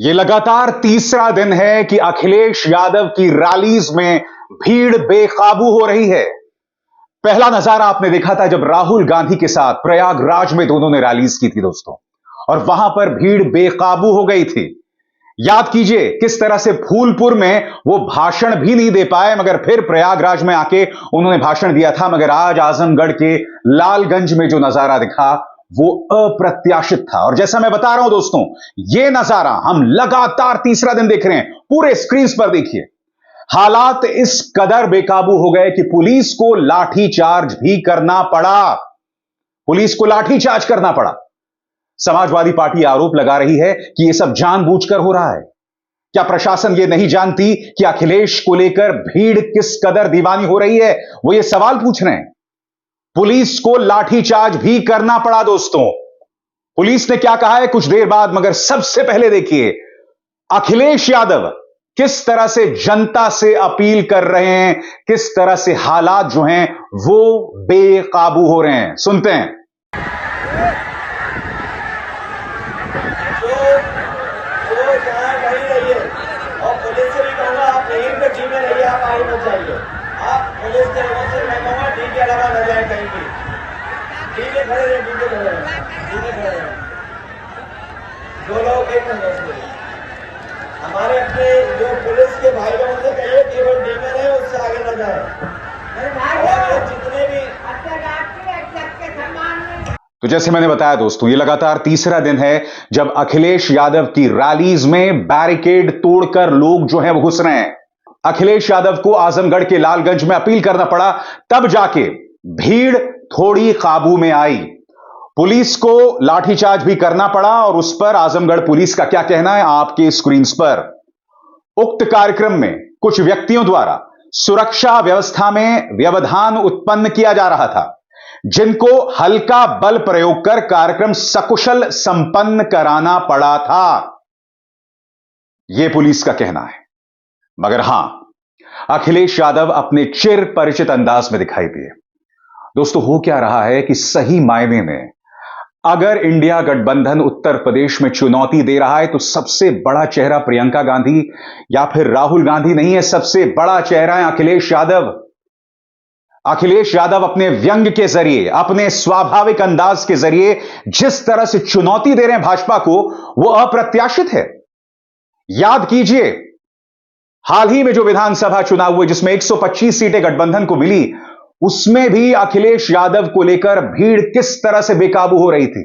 ये लगातार तीसरा दिन है कि अखिलेश यादव की रैलीज में भीड़ बेकाबू हो रही है। पहला नजारा आपने देखा था जब राहुल गांधी के साथ प्रयागराज में दोनों ने रैलीज की थी दोस्तों, और वहां पर भीड़ बेकाबू हो गई थी। याद कीजिए किस तरह से फूलपुर में वो भाषण भी नहीं दे पाए, मगर फिर प्रयागराज में आके उन्होंने भाषण दिया था। मगर आज आजमगढ़ के लालगंज में जो नजारा दिखा वो अप्रत्याशित था। और जैसा मैं बता रहा हूं दोस्तों, ये नजारा हम लगातार तीसरा दिन देख रहे हैं। पूरे स्क्रीन पर देखिए, हालात इस कदर बेकाबू हो गए कि पुलिस को लाठीचार्ज भी करना पड़ा। पुलिस को लाठीचार्ज करना पड़ा। समाजवादी पार्टी आरोप लगा रही है कि यह सब जानबूझकर हो रहा है। क्या प्रशासन यह नहीं जानती कि अखिलेश को लेकर भीड़ किस कदर दीवानी हो रही है? वो ये सवाल पूछ रहे हैं। पुलिस को लाठीचार्ज भी करना पड़ा दोस्तों। पुलिस ने क्या कहा है कुछ देर बाद, मगर सबसे पहले देखिए अखिलेश यादव किस तरह से जनता से अपील कर रहे हैं, किस तरह से हालात जो हैं वो बेकाबू हो रहे हैं। सुनते हैं। दो लोग एक हमारे अपने जो पुलिस के भाई लोगों से कहिए केवल डीमर है, उससे आगे न जाए। और जितने भी तो जैसे मैंने बताया दोस्तों, ये लगातार तीसरा दिन है जब अखिलेश यादव की रैलीज में बैरिकेड तोड़कर लोग जो हैं वो घुस रहे हैं। अखिलेश यादव को आजमगढ़ के लालगंज में अपील करना पड़ा, तब जाके भीड़ थोड़ी काबू में आई। पुलिस को लाठीचार्ज भी करना पड़ा, और उस पर आजमगढ़ पुलिस का क्या कहना है आपके स्क्रीन पर। उक्त कार्यक्रम में कुछ व्यक्तियों द्वारा सुरक्षा व्यवस्था में व्यवधान उत्पन्न किया जा रहा था, जिनको हल्का बल प्रयोग कर कार्यक्रम सकुशल संपन्न कराना पड़ा था, यह पुलिस का कहना है। मगर हां, अखिलेश यादव अपने चिर परिचित अंदाज में दिखाई दिए। दोस्तों, हो क्या रहा है कि सही मायने में अगर इंडिया गठबंधन उत्तर प्रदेश में चुनौती दे रहा है तो सबसे बड़ा चेहरा प्रियंका गांधी या फिर राहुल गांधी नहीं है, सबसे बड़ा चेहरा है अखिलेश यादव। अखिलेश यादव अपने व्यंग के जरिए, अपने स्वाभाविक अंदाज के जरिए जिस तरह से चुनौती दे रहे हैं भाजपा को, वो अप्रत्याशित है। याद कीजिए हाल ही में जो विधानसभा चुनाव हुए जिसमें 125 सीटें गठबंधन को मिली, उसमें भी अखिलेश यादव को लेकर भीड़ किस तरह से बेकाबू हो रही थी।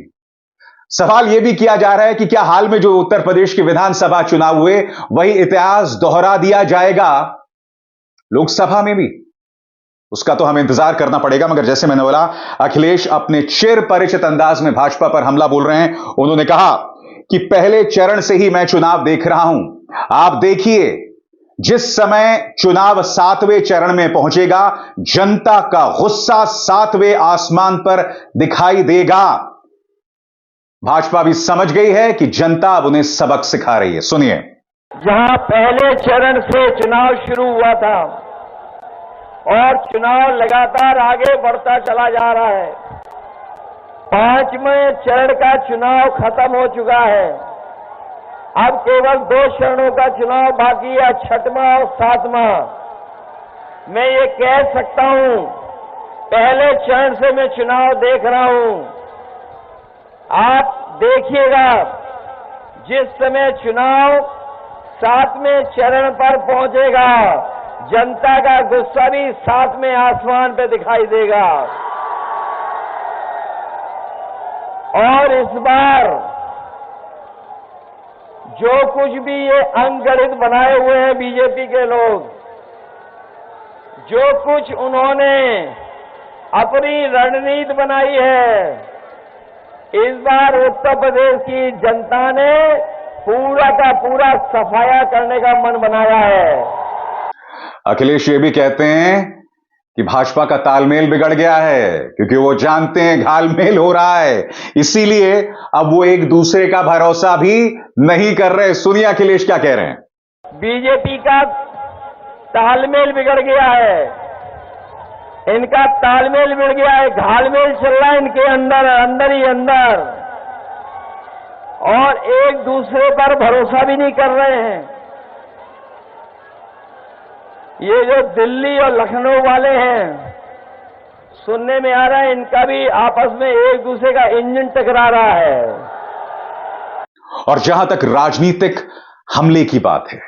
सवाल यह भी किया जा रहा है कि क्या हाल में जो उत्तर प्रदेश के विधानसभा चुनाव हुए वही इतिहास दोहरा दिया जाएगा लोकसभा में भी? उसका तो हमें इंतजार करना पड़ेगा। मगर जैसे मैंने बोला, अखिलेश अपने चिर परिचित अंदाज में भाजपा पर हमला बोल रहे हैं। उन्होंने कहा कि पहले चरण से ही मैं चुनाव देख रहा हूं। आप देखिए, जिस समय चुनाव 7वें चरण में पहुंचेगा, जनता का गुस्सा 7वें आसमान पर दिखाई देगा। भाजपा भी समझ गई है कि जनता अब उन्हें सबक सिखा रही है। सुनिए। जहां पहले चरण से चुनाव शुरू हुआ था और चुनाव लगातार आगे बढ़ता चला जा रहा है, 5वें चरण का चुनाव खत्म हो चुका है। अब केवल 2 चरणों का चुनाव बाकी है, 6वां और 7वां। मैं ये कह सकता हूं, पहले चरण से मैं चुनाव देख रहा हूं। आप देखिएगा, जिस समय चुनाव 7वें चरण पर पहुंचेगा, जनता का गुस्सा भी 7वें आसमान पे दिखाई देगा। और इस बार जो कुछ भी ये अंगगणित बनाए हुए हैं बीजेपी के लोग, जो कुछ उन्होंने अपनी रणनीति बनाई है, इस बार उत्तर प्रदेश की जनता ने पूरा का पूरा सफाया करने का मन बनाया है। अखिलेश ये भी कहते हैं कि भाजपा का तालमेल बिगड़ गया है, क्योंकि वो जानते हैं घालमेल हो रहा है, इसीलिए अब वो एक दूसरे का भरोसा भी नहीं कर रहे। सुनिए अखिलेश क्या कह रहे हैं। बीजेपी का तालमेल बिगड़ गया है, इनका तालमेल बिगड़ गया है, घालमेल चल रहा है इनके अंदर, अंदर ही अंदर। और एक दूसरे पर भरोसा भी नहीं कर रहे हैं। ये जो दिल्ली और लखनऊ वाले हैं, सुनने में आ रहा है इनका भी आपस में एक दूसरे का इंजन टकरा रहा है। और जहां तक राजनीतिक हमले की बात है,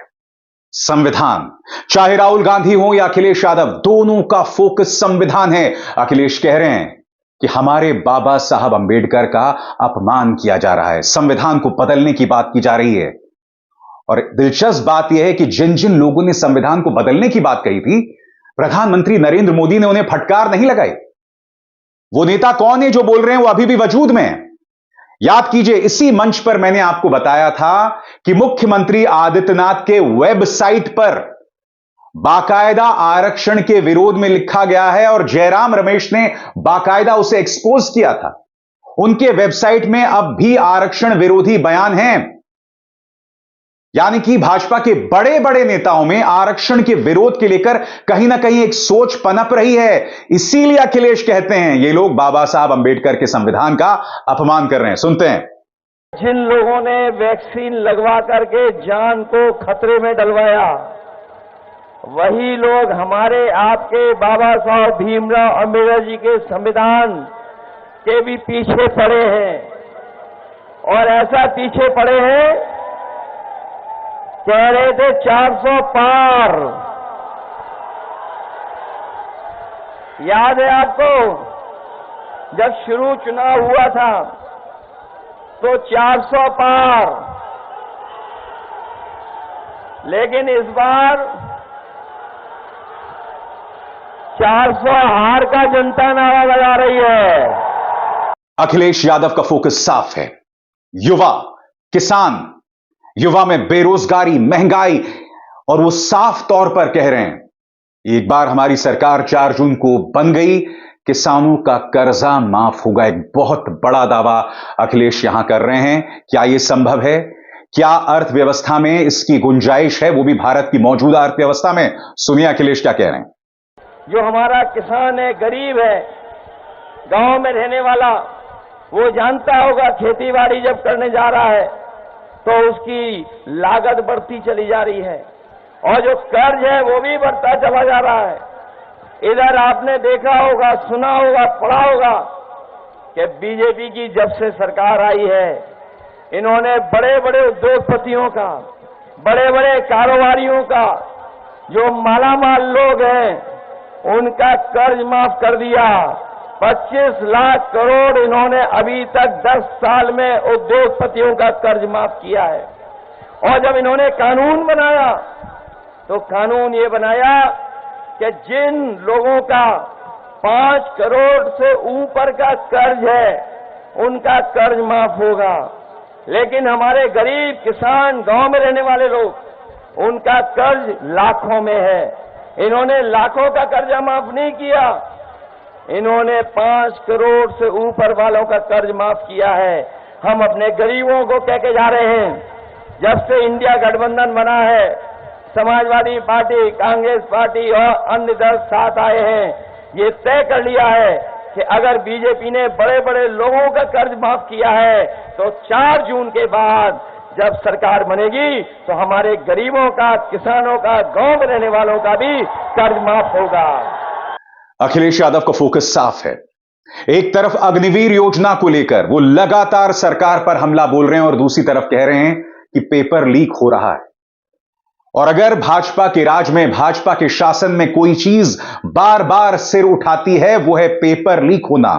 संविधान, चाहे राहुल गांधी हो या अखिलेश यादव, दोनों का फोकस संविधान है। अखिलेश कह रहे हैं कि हमारे बाबा साहब अंबेडकर का अपमान किया जा रहा है, संविधान को बदलने की बात की जा रही है। और दिलचस्प बात यह है कि जिन जिन लोगों ने संविधान को बदलने की बात कही थी, प्रधानमंत्री नरेंद्र मोदी ने उन्हें फटकार नहीं लगाई। वो नेता कौन है जो बोल रहे हैं, वो अभी भी वजूद में है। याद कीजिए, इसी मंच पर मैंने आपको बताया था कि मुख्यमंत्री आदित्यनाथ के वेबसाइट पर बाकायदा आरक्षण के विरोध में लिखा गया है और जयराम रमेश ने बाकायदा उसे एक्सपोज किया था। उनके वेबसाइट में अब भी आरक्षण विरोधी बयान हैं। यानी कि भाजपा के बड़े बड़े नेताओं में आरक्षण के विरोध के लेकर कहीं ना कहीं एक सोच पनप रही है। इसीलिए अखिलेश कहते हैं ये लोग बाबा साहब अंबेडकर के संविधान का अपमान कर रहे हैं। सुनते हैं। जिन लोगों ने वैक्सीन लगवा करके जान को खतरे में डलवाया, वही लोग हमारे आपके बाबा साहब भीमराव अंबेडकर जी के संविधान के भी पीछे पड़े हैं। और ऐसा पीछे पड़े हैं, कह रहे थे 400 पार। याद है आपको, जब शुरू चुनाव हुआ था तो 400 पार, लेकिन इस बार 400 हार का जनता नारा लगा रही है। अखिलेश यादव का फोकस साफ है, युवा, किसान, युवा में बेरोजगारी, महंगाई, और वो साफ तौर पर कह रहे हैं एक बार हमारी सरकार 4 जून को बन गई, किसानों का कर्जा माफ होगा। एक बहुत बड़ा दावा अखिलेश यहां कर रहे हैं। क्या यह संभव है? क्या अर्थव्यवस्था में इसकी गुंजाइश है, वो भी भारत की मौजूदा अर्थव्यवस्था में? सुनिए अखिलेश क्या कह रहे हैं। जो हमारा किसान है, गरीब है, गांव में रहने वाला, वो जानता होगा खेतीबाड़ी जब करने जा रहा है तो उसकी लागत बढ़ती चली जा रही है और जो कर्ज है वो भी बढ़ता चला जा रहा है। इधर आपने देखा होगा, सुना होगा, पढ़ा होगा कि बीजेपी की जब से सरकार आई है, इन्होंने बड़े बड़े उद्योगपतियों का, बड़े बड़े कारोबारियों का, जो मालामाल लोग हैं उनका कर्ज माफ कर दिया। 25 लाख करोड़ इन्होंने अभी तक 10 साल में उद्योगपतियों का कर्ज माफ किया है। और जब इन्होंने कानून बनाया तो कानून ये बनाया कि जिन लोगों का 5 करोड़ से ऊपर का कर्ज है उनका कर्ज माफ होगा, लेकिन हमारे गरीब किसान, गांव में रहने वाले लोग, उनका कर्ज लाखों में है। इन्होंने लाखों का कर्जा माफ नहीं किया, इन्होंने 5 करोड़ से ऊपर वालों का कर्ज माफ किया है। हम अपने गरीबों को कह के जा रहे हैं, जब से इंडिया गठबंधन बना है, समाजवादी पार्टी, कांग्रेस पार्टी और अन्य दल साथ आए हैं, ये तय कर लिया है कि अगर बीजेपी ने बड़े बड़े लोगों का कर्ज माफ किया है तो 4 जून के बाद जब सरकार बनेगी तो हमारे गरीबों का, किसानों का, गांव में रहने वालों का भी कर्ज माफ होगा। अखिलेश यादव का फोकस साफ है। एक तरफ अग्निवीर योजना को लेकर वो लगातार सरकार पर हमला बोल रहे हैं और दूसरी तरफ कह रहे हैं कि पेपर लीक हो रहा है। और अगर भाजपा के राज में, भाजपा के शासन में कोई चीज बार बार सिर उठाती है वो है पेपर लीक होना।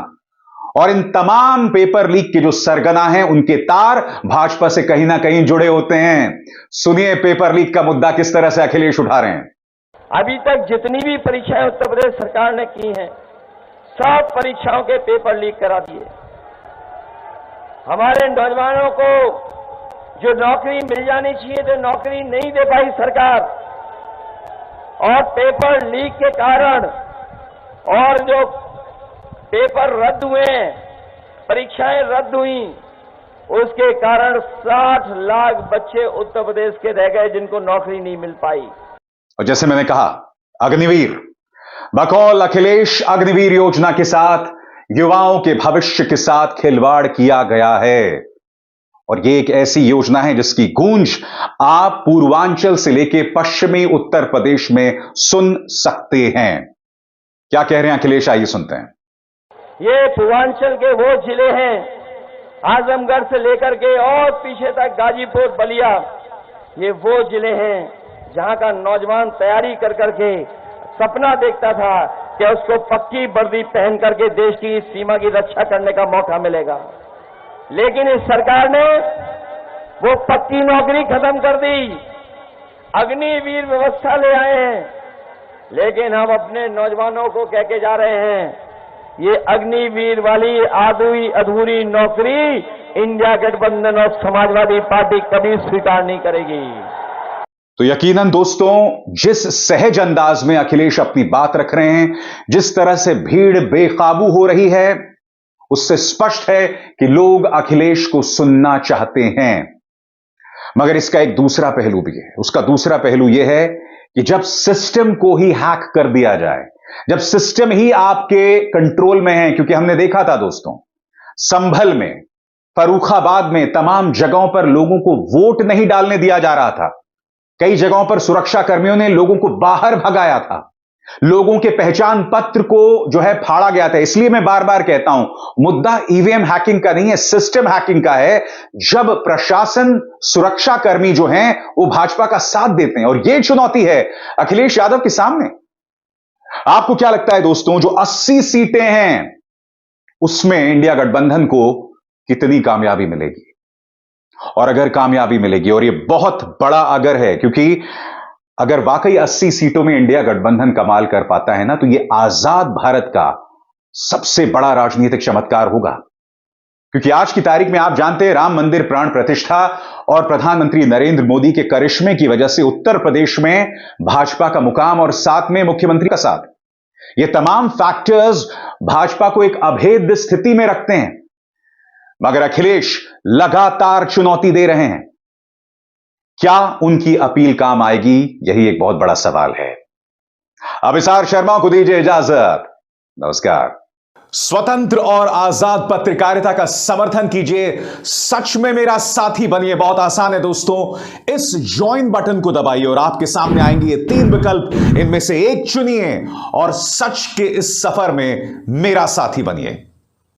और इन तमाम पेपर लीक के जो सरगना हैं उनके तार भाजपा से कहीं ना कहीं जुड़े होते हैं। सुनिए पेपर लीक का मुद्दा किस तरह से अखिलेश उठा रहे हैं। अभी तक जितनी भी परीक्षाएं उत्तर प्रदेश सरकार ने की हैं, सब परीक्षाओं के पेपर लीक करा दिए। हमारे नौजवानों को जो नौकरी मिल जानी चाहिए तो नौकरी नहीं दे पाई सरकार, और पेपर लीक के कारण और जो पेपर रद्द हुए, परीक्षाएं रद्द हुई, उसके कारण 60 लाख बच्चे उत्तर प्रदेश के रह गए जिनको नौकरी नहीं मिल पाई। और जैसे मैंने कहा, अग्निवीर, बकौल अखिलेश, अग्निवीर योजना के साथ युवाओं के भविष्य के साथ खिलवाड़ किया गया है। और ये एक ऐसी योजना है जिसकी गूंज आप पूर्वांचल से लेकर पश्चिमी उत्तर प्रदेश में सुन सकते हैं। क्या कह रहे हैं अखिलेश, आइए सुनते हैं। ये पूर्वांचल के वो जिले हैं, आजमगढ़ से लेकर के और पीछे तक गाजीपुर, बलिया, ये वो जिले हैं जहां का नौजवान तैयारी कर करके सपना देखता था कि उसको पक्की वर्दी पहन करके देश की सीमा की रक्षा करने का मौका मिलेगा। लेकिन इस सरकार ने वो पक्की नौकरी खत्म कर दी, अग्निवीर व्यवस्था ले आए हैं। लेकिन हम अपने नौजवानों को कह के जा रहे हैं, ये अग्निवीर वाली आधी अधूरी नौकरी इंडिया गठबंधन और समाजवादी पार्टी कभी स्वीकार नहीं करेगी। तो यकीनन दोस्तों, जिस सहज अंदाज में अखिलेश अपनी बात रख रहे हैं, जिस तरह से भीड़ बेकाबू हो रही है, उससे स्पष्ट है कि लोग अखिलेश को सुनना चाहते हैं। मगर इसका एक दूसरा पहलू भी है। उसका दूसरा पहलू यह है कि जब सिस्टम को ही हैक कर दिया जाए, जब सिस्टम ही आपके कंट्रोल में है, क्योंकि हमने देखा था दोस्तों, संभल में, फर्रुखाबाद में, तमाम जगहों पर लोगों को वोट नहीं डालने दिया जा रहा था। कई जगहों पर सुरक्षा कर्मियों ने लोगों को बाहर भगाया था, लोगों के पहचान पत्र को जो है फाड़ा गया था। इसलिए मैं बार बार कहता हूं, मुद्दा ईवीएम हैकिंग का नहीं है, सिस्टम हैकिंग का है। जब प्रशासन, सुरक्षा कर्मी जो हैं वो भाजपा का साथ देते हैं, और यह चुनौती है अखिलेश यादव के सामने। आपको क्या लगता है दोस्तों, जो 80 सीटें हैं उसमें इंडिया गठबंधन को कितनी कामयाबी मिलेगी? और अगर कामयाबी मिलेगी, और यह बहुत बड़ा अगर है, क्योंकि अगर वाकई 80 सीटों में इंडिया गठबंधन कमाल कर पाता है ना, तो यह आजाद भारत का सबसे बड़ा राजनीतिक चमत्कार होगा। क्योंकि आज की तारीख में आप जानते हैं, राम मंदिर प्राण प्रतिष्ठा और प्रधानमंत्री नरेंद्र मोदी के करिश्मे की वजह से उत्तर प्रदेश में भाजपा का मुकाम और साथ में मुख्यमंत्री का साथ, ये तमाम फैक्टर्स भाजपा को एक अभेद्य स्थिति में रखते हैं। मगर अखिलेश लगातार चुनौती दे रहे हैं। क्या उनकी अपील काम आएगी? यही एक बहुत बड़ा सवाल है। अभिसार शर्मा को दीजिए इजाजत। नमस्कार। स्वतंत्र और आजाद पत्रकारिता का समर्थन कीजिए, सच में मेरा साथी बनिए। बहुत आसान है दोस्तों, इस ज्वाइन बटन को दबाइए और आपके सामने आएंगे ये 3 विकल्प, इनमें से एक चुनिए और सच के इस सफर में मेरा साथी बनिए।